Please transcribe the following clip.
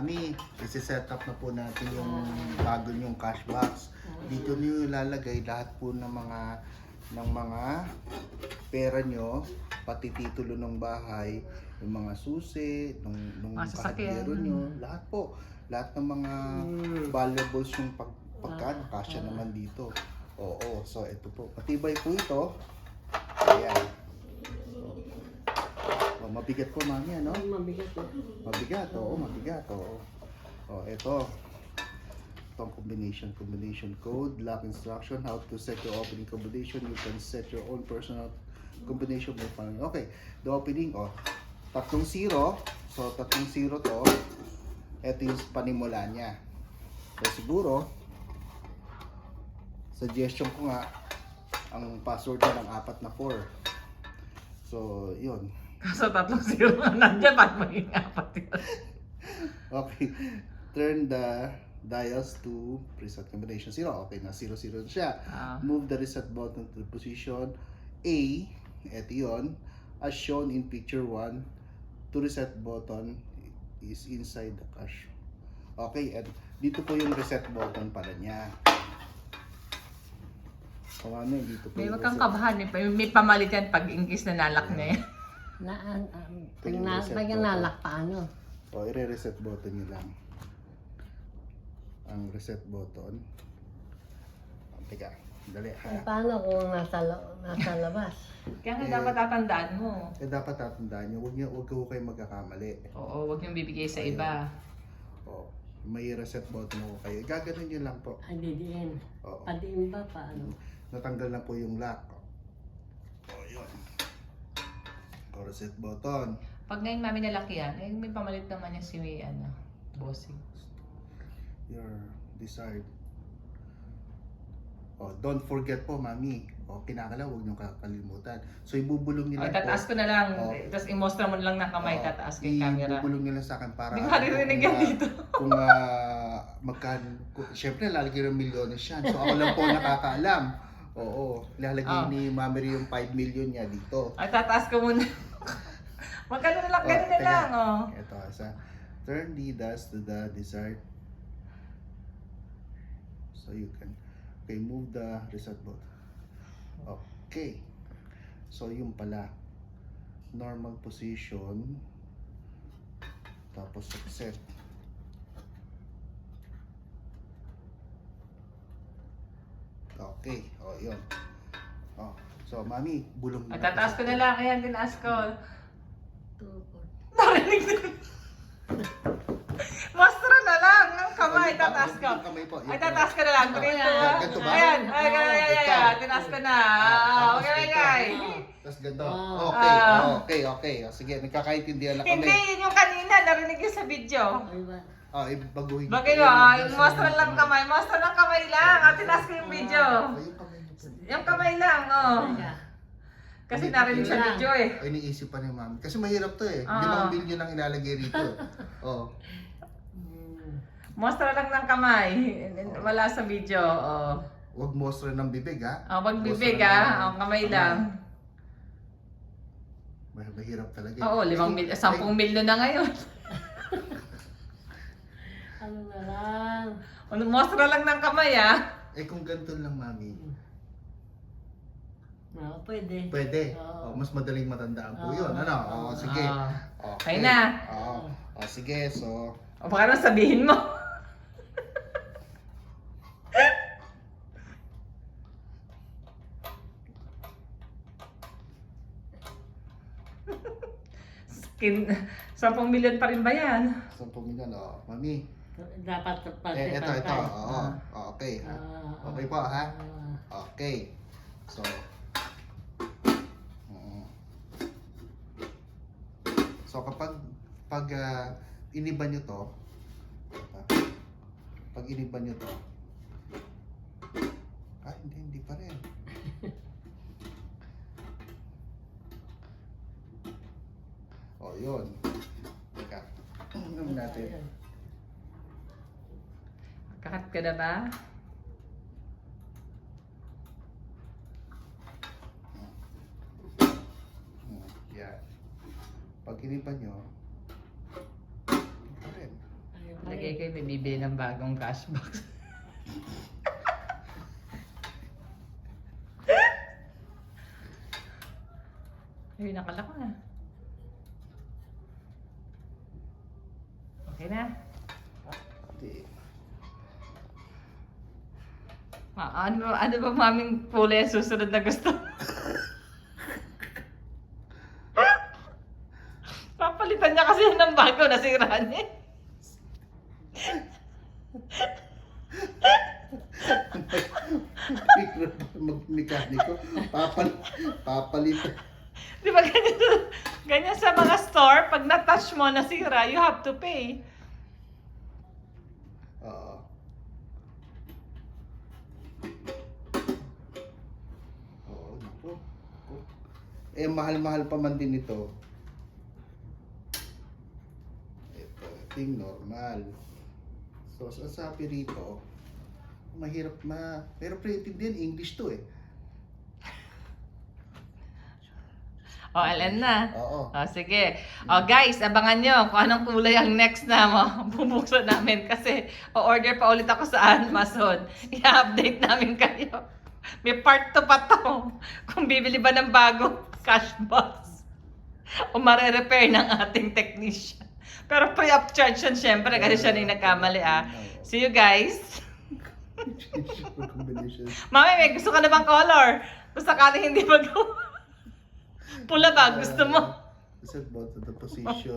Mami, isi-set up na po natin yung bago nyong cash box. Dito niyo ilalagay lahat po ng mga pera nyo, pati titulo ng bahay, yung mga susi, nung kahadero nyo, lahat po. Lahat ng mga valuables yung pagkano, kasya naman dito. Oo, so ito po. Matibay po ito. Ayan. Oh, mabigat po, Mami, ano? Mabigat po. Mabigat, oo, mabigat, oo. Oh, ito. Itong combination code, lock instruction, how to set your opening combination. You can set your own personal combination by following. Okay, the opening, tatlong zero. So, tatlong zero to. Ito yung panimula niya. So, siguro, suggestion ko nga, ang password niya ng 4 na 4. So, yun. Kaso 3-0 na nandiyan, ba't maging 4 yun? Okay. Turn the dials to preset combination 0. Okay, na 0, 0 siya. Move the reset button to the position A. Ito yun. As shown in picture 1. To reset button is inside the cache. Okay, and dito po yung reset button pala niya. Kumano, dito po May yung wag kang reset. kabahan. May pamalit yan pag ingkis na nalak na yan. Pag nalak paano? O, i-reset button nyo lang. Ang reset button. Teka, dali ha. Paano kung nasa labas? Kaya nga dapat tatandaan mo. Dapat tatandaan nyo, huwag kayo magkakamali. Oo, huwag yung bibigay sa iba. O, may reset button mo kayo. Gaganon nyo lang po. Ay, didiin. Oo. Padiin ba? Paano? Natanggal na po yung lock. O, yun. O, reset button. Pag ngayon mami nalaki yan, may pamalit naman yung si bossing. Your desired. O, don't forget po, Mami. O, kinakala, huwag nyo kakalimutan. So, ibubulong nila O, tataas ko na lang. Tapos i-mostra mo lang ng kamay, Oo, tataas ko yung camera. ibubulong nila sa akin para... Hindi ko maririnig yan dito. Kung magkano... Siyempre, lalagay ng milyones yan. So, ako lang po nakakaalam. Oo, lalagay ni Mami yung 5 million niya dito. Ay, tataas ko muna. Magkano na lang, ganun na teka. lang. Ito, turn the dust to the desired. So, you can... Okay, move the reset button. Okay. So, yung pala. Normal position. Tapos, set. Okay. O, yun. O. So, Mami, bulong Ay, tataas ko na lang. Ayan, tinaas ko. Tukod. Narinig na. Mostra na lang ng kamay, tataas ko. Yung kamay po. Ay, tataas ko na lang. Ganito ba? Ayan, ayan, tinaas ko na. Okay. Tapos ganito. Ah. Okay. O, sige, nagkakaintindihan na kami. Hindi, yun yung kanina, narinig yun sa video. Ay ba? Baguhin Bakit ba? Mostra lang kamay, mostra lang kamay lang. At tinaas ko yung video. Yung kamay niyo po. Yung kamay lang, Kasi narinig sa video eh. Ay, iniisip pa ni Mami. Kasi mahirap to eh. Ah. 5 million lang ilalagay rito. Oh. Mostra lang ng kamay. Wala sa video. Huwag mostra ng bibig ha. Wag bibig Mostra ng kamay lang. Mahirap talaga. Oo, 10 milyon na ngayon. Ano na lang? Mostra lang ng kamay Kung ganito lang, Mami. Oo, pwede. Pwede. Oo. Mas madaling matandaan po yun. Ano? Sige. Okay na. Sige. So, Baka nang sabihin mo. Skin, 10 milyon pa rin ba yan? 10 million. Mami. Dapat Ito. Okay. Okay po, ha? Okay. So, so kapag iniba nyo to, hindi pa rin. Yun. Teka. Ano natin? Kakat ka na ba? Yan. Pag iniba nyo, hindi pa rin. Ayaw Lagay kayo, may bibili ng bagong cash box. Ay, nakala ko na. Okay na. Di. Ano ba maming kulay ang susunod na gusto? Papalitan niya kasi ng bago, nasira niya. Mag-mekaniko, papalitan. Di ba ganyan sa mga store, pag na-touch mo, nasira, you have to pay. Oo. Oo, naku. Eh, mahal-mahal pa man din ito. Ito, ting normal. So, ang sabi rito, pero printed din, English to eh. O, alam na. Oo. O, sige. O, guys, abangan nyo kung anong kulay ang next na bubuksan namin kasi o-order pa ulit ako sa Amazon. I-update namin kayo. May part 2 pa to. Kung bibili ba ng bago cash box o mare-repair ng ating technician. Pero free of charge yun, syempre, kasi siya na yung nagkamali, ah. See you guys. Combination. Mami, may gusto ka na bang color? Kung sakali hindi magawa. Pula ba? Gusto mo? Is it about the position?